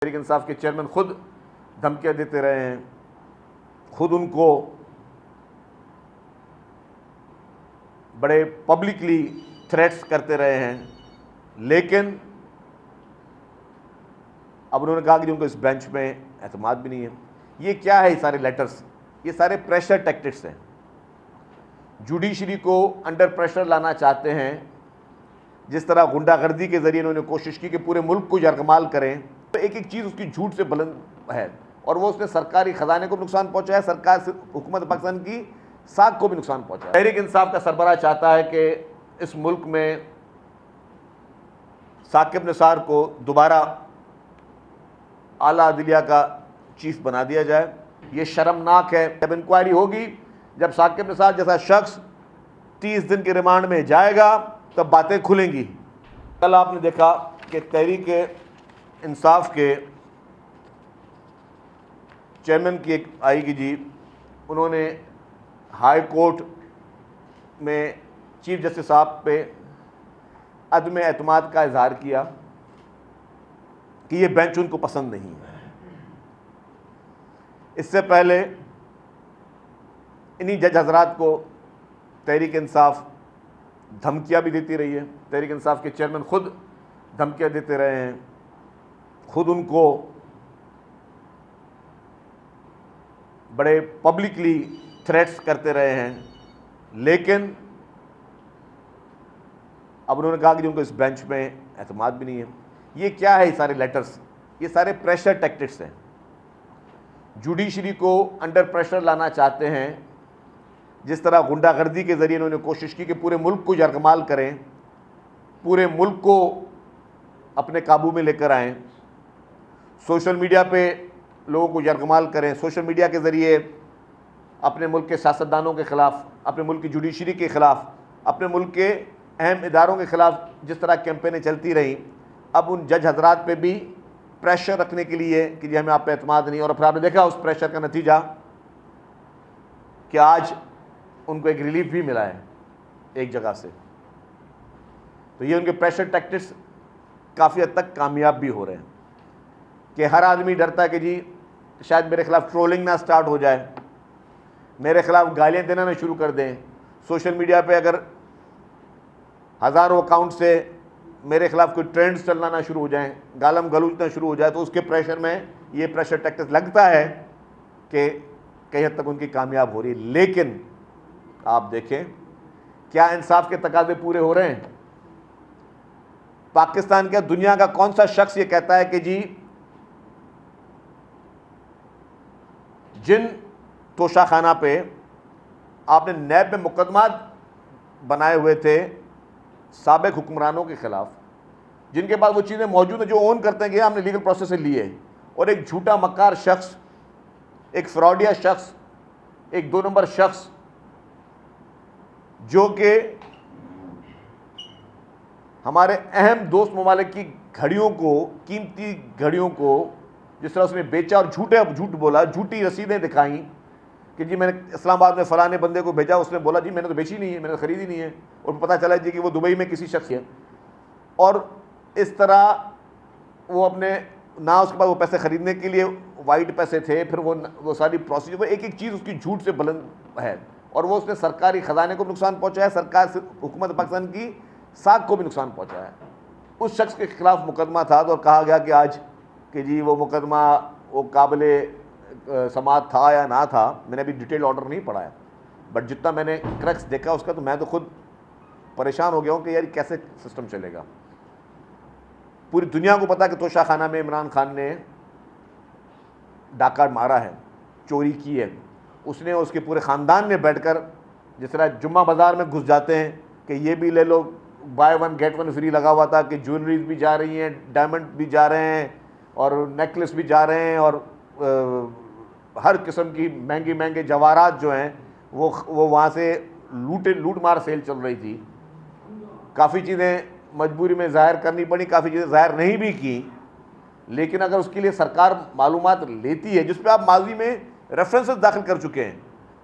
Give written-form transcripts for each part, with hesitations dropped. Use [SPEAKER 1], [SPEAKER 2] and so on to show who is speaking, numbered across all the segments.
[SPEAKER 1] تحریک انصاف کے چیئرمین خود دھمکیاں دیتے رہے ہیں، خود ان کو بڑے پبلکلی تھریٹس کرتے رہے ہیں، لیکن اب انہوں نے کہا کہ ان کو اس بینچ میں اعتماد بھی نہیں ہے۔ یہ کیا ہے؟ یہ سارے لیٹرز، یہ سارے پریشر ٹیکٹکس ہیں۔ جوڈیشری کو انڈر پریشر لانا چاہتے ہیں، جس طرح غنڈہ گردی کے ذریعے انہوں نے کوشش کی کہ پورے ملک کو یرغمال کریں، تو ایک ایک چیز اس کی جھوٹ سے بلند ہے، اور وہ اس نے سرکاری خزانے کو نقصان پہنچایا، سرکار سے حکومت پاکستان کی ساکھ کو بھی نقصان پہنچایا۔ تحریک انصاف کا سربراہ چاہتا ہے کہ اس ملک میں ثاقب نثار کو دوبارہ اعلیٰ عدلیہ کا چیف بنا دیا جائے۔ یہ شرمناک ہے۔ جب انکوائری ہوگی، جب ثاقب نثار جیسا شخص 30 دن کے ریمانڈ میں جائے گا، تب باتیں کھلیں گی۔ کل آپ نے دیکھا کہ تحریک انصاف کے چیئرمین کی ایک آئی کہ جی انہوں نے ہائی کورٹ میں چیف جسٹس صاحب پہ عدم اعتماد کا اظہار کیا کہ یہ بینچ ان کو پسند نہیں ہے۔ اس سے پہلے انہی جج حضرات کو تحریک انصاف دھمکیاں بھی دیتی رہی ہے۔ تحریک انصاف کے چیئرمین خود دھمکیاں دیتے رہے ہیں، خود ان کو بڑے پبلکلی تھریٹس کرتے رہے ہیں، لیکن اب انہوں نے کہا کہ ان کو اس بینچ میں اعتماد بھی نہیں ہے۔ یہ کیا ہے؟ یہ سارے لیٹرز، یہ سارے پریشر ٹیکٹکس ہیں۔ جوڈیشری کو انڈر پریشر لانا چاہتے ہیں، جس طرح غنڈہ گردی کے ذریعے انہوں نے کوشش کی کہ پورے ملک کو یرغمال کریں، پورے ملک کو اپنے قابو میں لے کر آئیں، سوشل میڈیا پہ لوگوں کو یرغمال کریں، سوشل میڈیا کے ذریعے اپنے ملک کے سیاستدانوں کے خلاف، اپنے ملک کی جوڈیشری کے خلاف، اپنے ملک کے اہم اداروں کے خلاف جس طرح کیمپینیں چلتی رہیں، اب ان جج حضرات پہ بھی پریشر رکھنے کے لیے کہ جی ہمیں آپ پہ اعتماد نہیں، اور پھر آپ نے دیکھا اس پریشر کا نتیجہ کہ آج ان کو ایک ریلیف بھی ملا ہے ایک جگہ سے۔ تو یہ ان کے پریشر ٹیکٹکس کافی حد تک کامیاب بھی ہو رہے ہیں کہ ہر آدمی ڈرتا ہے کہ جی شاید میرے خلاف ٹرولنگ نہ سٹارٹ ہو جائے، میرے خلاف گالیاں دینا نہ شروع کر دیں، سوشل میڈیا پہ اگر ہزاروں اکاؤنٹ سے میرے خلاف کوئی ٹرینڈز چلنا نہ شروع ہو جائیں، گالم گلوچ نہ شروع ہو جائے، تو اس کے پریشر میں یہ پریشر ٹیکٹکس لگتا ہے کہ کئی حد تک ان کی کامیاب ہو رہی ہے۔ لیکن آپ دیکھیں کیا انصاف کے تقاضے پورے ہو رہے ہیں؟ پاکستان کا، دنیا کا کون سا شخص یہ کہتا ہے کہ جی جن توشہ خانہ پہ آپ نے نیب میں مقدمات بنائے ہوئے تھے سابق حکمرانوں کے خلاف، جن کے پاس وہ چیزیں موجود ہیں جو اون کرتے ہیں کہ ہم نے لیگل پروسیس سے لیے، اور ایک جھوٹا مکار شخص، ایک فراڈیا شخص، ایک 2 نمبر شخص جو کہ ہمارے اہم دوست ممالک کی گھڑیوں کو، قیمتی گھڑیوں کو جس طرح اس نے بیچا اور جھوٹ بولا، جھوٹی رسیدیں دکھائیں کہ جی میں نے اسلام آباد میں فلانے بندے کو بھیجا، اس نے بولا جی میں نے تو بیچی نہیں ہے، میں نے تو خریدی نہیں ہے، اور پتہ چلا جی کہ وہ دبئی میں کسی شخص ہے، اور اس طرح وہ اپنے نہ اس کے بعد وہ پیسے خریدنے کے لیے وائٹ پیسے تھے، پھر وہ ساری پروسیجر، وہ ایک ایک چیز اس کی جھوٹ سے بلند ہے، اور وہ اس نے سرکاری خزانے کو نقصان پہنچایا، سرکار سے حکومت پاکستان کی ساکھ کو بھی نقصان پہنچایا۔ اس شخص کے خلاف مقدمہ تھا تو کہا گیا کہ آج کہ جی وہ مقدمہ وہ قابل سماعت تھا یا نہ تھا، میں نے ابھی ڈیٹیل آرڈر نہیں پڑھا ہے، بٹ جتنا میں نے کرکس دیکھا اس کا، تو میں تو خود پریشان ہو گیا ہوں کہ یار کیسے سسٹم چلے گا۔ پوری دنیا کو پتا کہ توشہ خانہ میں عمران خان نے ڈاکہ مارا ہے، چوری کی ہے، اس نے، اس کے پورے خاندان نے بیٹھ کر جس طرح جمعہ بازار میں گھس جاتے ہیں کہ یہ بھی لے لو، بائی 1 گیٹ 1 فری لگا ہوا تھا، کہ جیولریز بھی جا رہی ہیں، ڈائمنڈ بھی جا رہے ہیں، اور نیکلس بھی جا رہے ہیں، اور ہر قسم کی مہنگے جواہرات جو ہیں وہ وہاں سے لوٹ مار سیل چل رہی تھی۔ کافی چیزیں مجبوری میں ظاہر کرنی پڑی، کافی چیزیں ظاہر نہیں بھی کی، لیکن اگر اس کے لیے سرکار معلومات لیتی ہے جس پہ آپ ماضی میں ریفرنسز داخل کر چکے ہیں،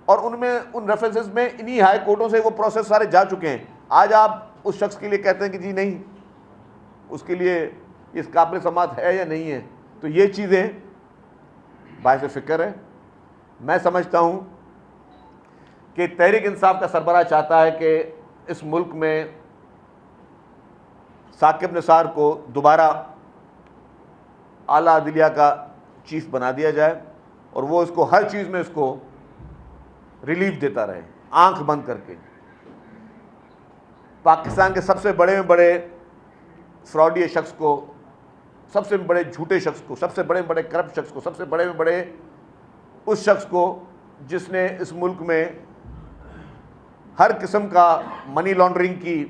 [SPEAKER 1] اور ان ریفرنسز میں انہی ہائی کورٹوں سے وہ پروسیس سارے جا چکے ہیں، آج آپ اس شخص کے لیے کہتے ہیں کہ جی نہیں، اس کے لیے اس قابل سماعت ہے یا نہیں ہے، تو یہ چیزیں باعث فکر ہے. میں سمجھتا ہوں کہ تحریک انصاف کا سربراہ چاہتا ہے کہ اس ملک میں ثاقب نثار کو دوبارہ اعلیٰ عدلیہ کا چیف بنا دیا جائے اور وہ اس کو ہر چیز میں اس کو ریلیف دیتا رہے, آنکھ بند کر کے. پاکستان کے سب سے بڑے میں بڑے فراڈی شخص کو, سب سے بڑے جھوٹے شخص کو, سب سے بڑے میں بڑے کرپٹ شخص کو, سب سے بڑے میں بڑے اس شخص کو جس نے اس ملک میں ہر قسم کا منی لانڈرنگ کی,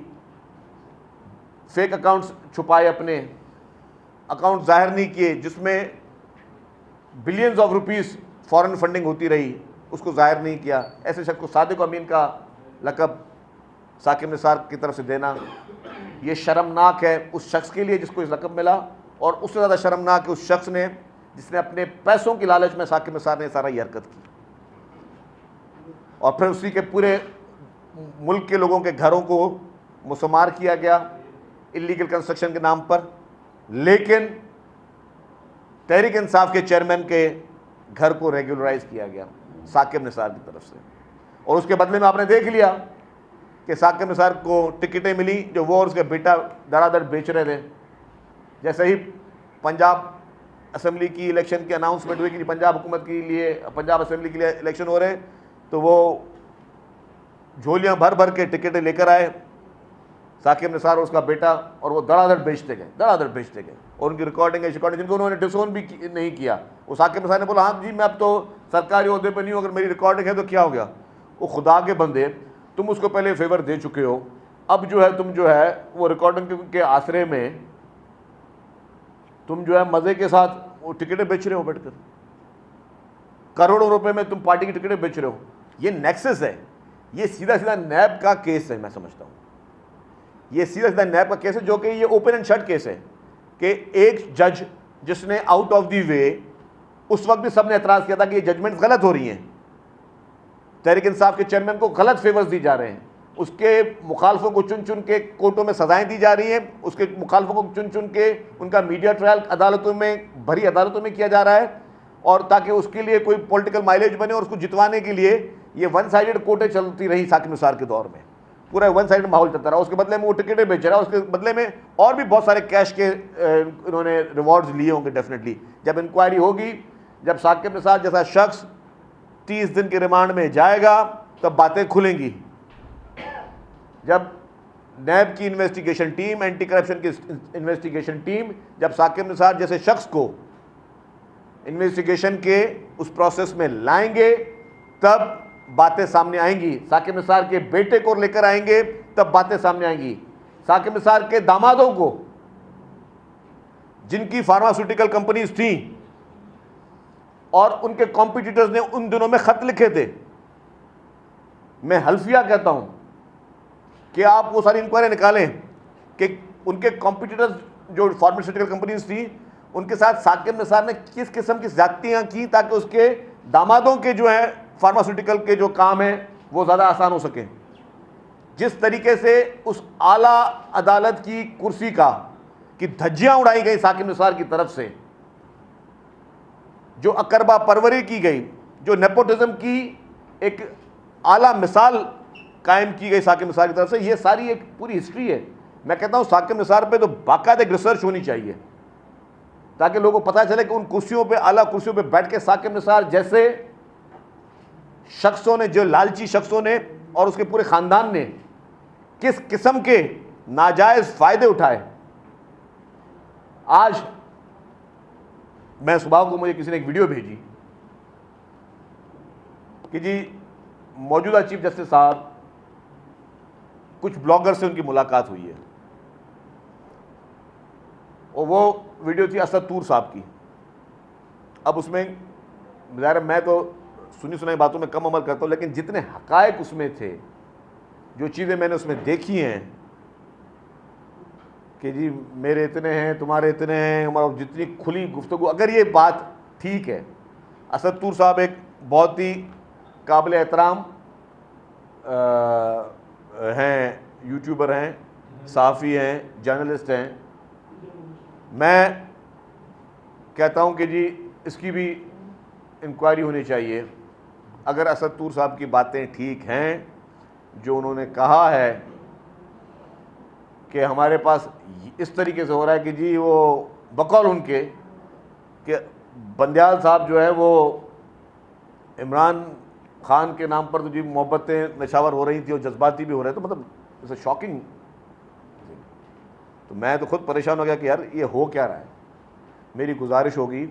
[SPEAKER 1] فیک اکاؤنٹس چھپائے, اپنے اکاؤنٹ ظاہر نہیں کیے, جس میں billions of rupees foreign funding ہوتی رہی, اس کو ظاہر نہیں کیا. ایسے شخص کو صادق امین کا لقب ثاقب نثار کی طرف سے دینا یہ شرمناک ہے اس شخص کے لیے جس کو اس لقب ملا, اور اس سے زیادہ شرمناک ہے اس شخص نے جس نے اپنے پیسوں کی لالچ میں ثاقب نثار نے سارا یہ حرکت کی, اور پھر اسی کے پورے ملک کے لوگوں کے گھروں کو مسمار کیا گیا اللیگل کنسٹرکشن کے نام پر. لیکن تحریک انصاف کے چیئرمین کے گھر کو ریگولرائز کیا گیا ثاقب نثار کی طرف سے, اور اس کے بدلے میں آپ نے دیکھ لیا کہ ثاقب نثار کو ٹکٹیں ملی جو وہ اور اس کے بیٹا دڑا دڑ بیچ رہے تھے. جیسے ہی پنجاب اسمبلی کی الیکشن کی اناؤنسمنٹ ہوئی کہ پنجاب حکومت کے لیے, پنجاب اسمبلی کے لیے الیکشن ہو رہے, تو وہ جھولیاں بھر بھر کے ٹکٹیں لے کر آئے ثاقب نثار اور اس کا بیٹا, اور وہ دڑا دڑ بیچتے گئے, اور ان کی ریکارڈنگ جن کو انہوں نے ڈسون بھی نہیں کیا. وہ ثاقب نثار نے بولا ہاں جی میں اب تو سرکاری عہدے پہ نہیں ہوں, اگر میری ریکارڈنگ ہے تو کیا ہو گیا. وہ خدا کے بندے, تم اس کو پہلے فیور دے چکے ہو, اب جو ہے تم جو ہے وہ ریکارڈنگ کے آسرے میں تم جو ہے مزے کے ساتھ وہ ٹکٹیں بیچ رہے ہو, بیٹھ کر کروڑوں روپے میں تم پارٹی کی ٹکٹیں بیچ رہے ہو. یہ نیکسس ہے, یہ سیدھا سیدھا نیب کا کیس ہے. میں سمجھتا ہوں یہ سیدھا سیدھا نیب کا کیس ہے, جو کہ یہ اوپن اینڈ شٹ کیس ہے کہ ایک جج جس نے آؤٹ آف دی وے, اس وقت بھی سب نے اعتراض کیا تھا کہ یہ ججمنٹ غلط ہو رہی ہیں, تحریک انصاف کے چیئرمین کو غلط فیورز دی جا رہے ہیں, اس کے مخالفوں کو چن چن کے کورٹوں میں سزائیں دی جا رہی ہیں, اس کے مخالفوں کو چن چن کے ان کا میڈیا ٹرائل عدالتوں میں, بھری عدالتوں میں کیا جا رہا ہے, اور تاکہ اس کے لیے کوئی پولیٹیکل مائلیج بنے, اور اس کو جتوانے کے لیے یہ ون سائیڈڈ کورٹیں چلتی رہی ثاقب نثار کے دور میں, پورا ون سائیڈ ماحول چلتا رہا. اس کے بدلے میں وہ ٹکٹیں بیچ رہا ہے, اس کے بدلے میں اور بھی بہت سارے کیش کے انہوں نے ریوارڈز لیے ہوں گے ڈیفینیٹلی. جب انکوائری ہوگی, جب ثاقب نثار جیسا شخص 30 دن کے ریمانڈ میں جائے گا تب باتیں کھلیں گی. جب نیب کی انویسٹیگیشن ٹیم, اینٹی کرپشن کی انویسٹیگیشن ٹیم جب ثاقب نثار جیسے شخص کو انویسٹیگیشن کے اس پروسیس میں لائیں گے تب باتیں سامنے آئیں گی. ثاقب نثار کے بیٹے کو لے کر آئیں گے تب باتیں سامنے آئیں گی. ثاقب نثار کے دامادوں کو, جن کی فارماسیوٹیکل کمپنیز تھیں اور ان کے کمپیٹیٹرز نے ان دنوں میں خط لکھے تھے, میں حلفیہ کہتا ہوں کہ آپ وہ ساری انکوائری نکالیں کہ ان کے کمپیٹیٹرز جو فارماسیوٹیکل کمپنیز تھیں ان کے ساتھ ثاقب نثار نے کس قسم کی زیادتیاں کی تاکہ اس کے دامادوں کے جو ہیں فارماسیوٹیکل کے جو کام ہیں وہ زیادہ آسان ہو سکیں. جس طریقے سے اس اعلیٰ عدالت کی کرسی کی دھجیاں اڑائی گئی ثاقب نثار کی طرف سے, جو اقربا پروری کی گئی, جو نیپوٹزم کی ایک اعلیٰ مثال قائم کی گئی ثاقب نثار کی طرف سے, یہ ساری ایک پوری ہسٹری ہے. میں کہتا ہوں ثاقب نثار پہ تو باقاعدہ ایک ریسرچ ہونی چاہیے تاکہ لوگوں کو پتہ چلے کہ ان کرسیوں پہ, اعلیٰ کرسیوں پہ بیٹھ کے ثاقب نثار جیسے شخصوں نے, جو لالچی شخصوں نے اور اس کے پورے خاندان نے کس قسم کے ناجائز فائدے اٹھائے. آج میں صبح کو مجھے کسی نے ایک ویڈیو بھیجی کہ جی موجودہ چیف جسٹس صاحب, کچھ بلاگر سے ان کی ملاقات ہوئی ہے, اور وہ ویڈیو تھی اسد طور صاحب کی. اب اس میں ظاہر میں تو سنی سنائی باتوں میں کم عمل کرتا ہوں, لیکن جتنے حقائق اس میں تھے, جو چیزیں میں نے اس میں دیکھی ہیں کہ جی میرے اتنے ہیں, تمہارے اتنے ہیں, ہمارا جتنی کھلی گفتگو, اگر یہ بات ٹھیک ہے, اسد طور صاحب ایک بہت ہی قابل احترام ہیں, یوٹیوبر ہیں, صحافی ہیں, جرنلسٹ ہیں. میں کہتا ہوں کہ جی اس کی بھی انکوائری ہونی چاہیے. اگر اسد طور صاحب کی باتیں ٹھیک ہیں جو انہوں نے کہا ہے کہ ہمارے پاس اس طریقے سے ہو رہا ہے کہ جی وہ بقول ان کے کہ بندیال صاحب جو ہے وہ عمران خان کے نام پر تو جی محبتیں نشاور ہو رہی تھیں اور جذباتی بھی ہو رہے، تو مطلب اسے شاکنگ. تو میں تو خود پریشان ہو گیا کہ یار یہ ہو کیا رہا ہے. میری گزارش ہوگی،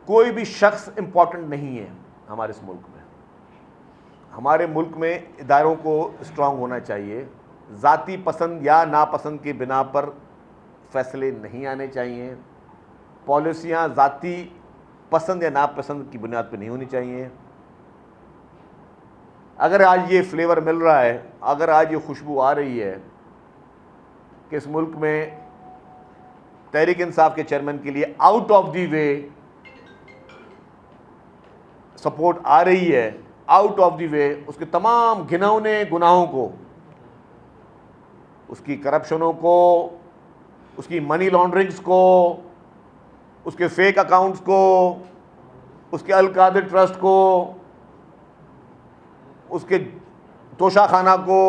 [SPEAKER 1] کوئی بھی شخص امپورٹنٹ نہیں ہے ہمارے اس ملک میں. ہمارے ملک میں اداروں کو اسٹرانگ ہونا چاہیے. ذاتی پسند یا ناپسند کی بنا پر فیصلے نہیں آنے چاہیے. پالیسیاں ذاتی پسند یا ناپسند کی بنیاد پہ نہیں ہونی چاہیے. اگر آج یہ فلیور مل رہا ہے، اگر آج یہ خوشبو آ رہی ہے کہ اس ملک میں تحریک انصاف کے چیئرمین کے لیے out of the way support آ رہی ہے، آؤٹ آف دی وے اس کے تمام گھناؤنے گناہوں کو، اس کی کرپشنوں کو، اس کی منی لانڈرنگز کو، اس کے فیک اکاؤنٹس کو، اس کے القادر ٹرسٹ کو، اس کے توشہ خانہ کو،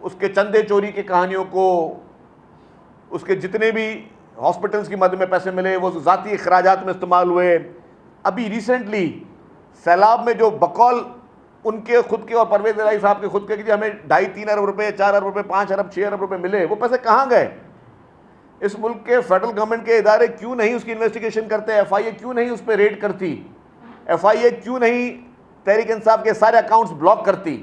[SPEAKER 1] اس کے چندے چوری کی کہانیوں کو، اس کے جتنے بھی ہاسپٹلز کی مد میں پیسے ملے وہ ذاتی اخراجات میں استعمال ہوئے. ابھی ریسنٹلی سیلاب میں جو بقول ان کے خود کے اور پرویز الہی صاحب کے خود کے کہ ہمیں 2.5-3 ارب روپے، 4 ارب روپے، 5 ارب 6 ارب روپے ملے، وہ پیسے کہاں گئے؟ اس ملک کے فیڈرل گورنمنٹ کے ادارے کیوں نہیں اس کی انویسٹیگیشن کرتے؟ ایف آئی اے کیوں نہیں اس پہ ریڈ کرتی؟ ایف آئی اے کیوں نہیں تحریک انصاف کے سارے اکاؤنٹس بلاک کرتی،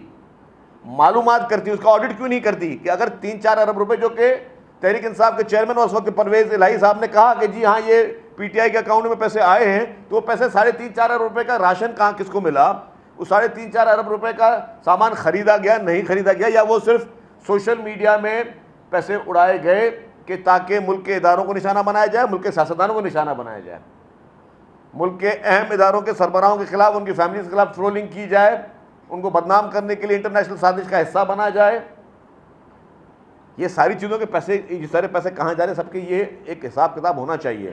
[SPEAKER 1] معلومات کرتی، اس کا آڈٹ کیوں نہیں کرتی کہ اگر 3-4 ارب روپے جو کہ تحریک انصاف کے چیئرمین اور اس وقت پرویز الہی صاحب نے کہا کہ جی ہاں یہ پی ٹی آئی کے اکاؤنٹ میں پیسے آئے ہیں، تو وہ پیسے 3.5-4 ارب روپے کا راشن کہاں کس کو ملا؟ وہ 3.5-4 ارب روپے کا سامان خریدا گیا نہیں خریدا گیا، یا وہ صرف سوشل میڈیا میں پیسے اڑائے گئے کہ تاکہ ملک کے اداروں کو نشانہ بنایا جائے، ملک کے سیاستدانوں کو نشانہ بنایا جائے، ملک کے اہم اداروں کے سربراہوں کے خلاف، ان کی فیملیز کے خلاف ٹرولنگ کی جائے، ان کو بدنام کرنے کے لیے انٹرنیشنل سازش کا حصہ بنا جائے. یہ ساری چیزوں کے پیسے، یہ سارے پیسے کہاں جا رہے ہیں، سب کے یہ ایک حساب کتاب ہونا چاہیے.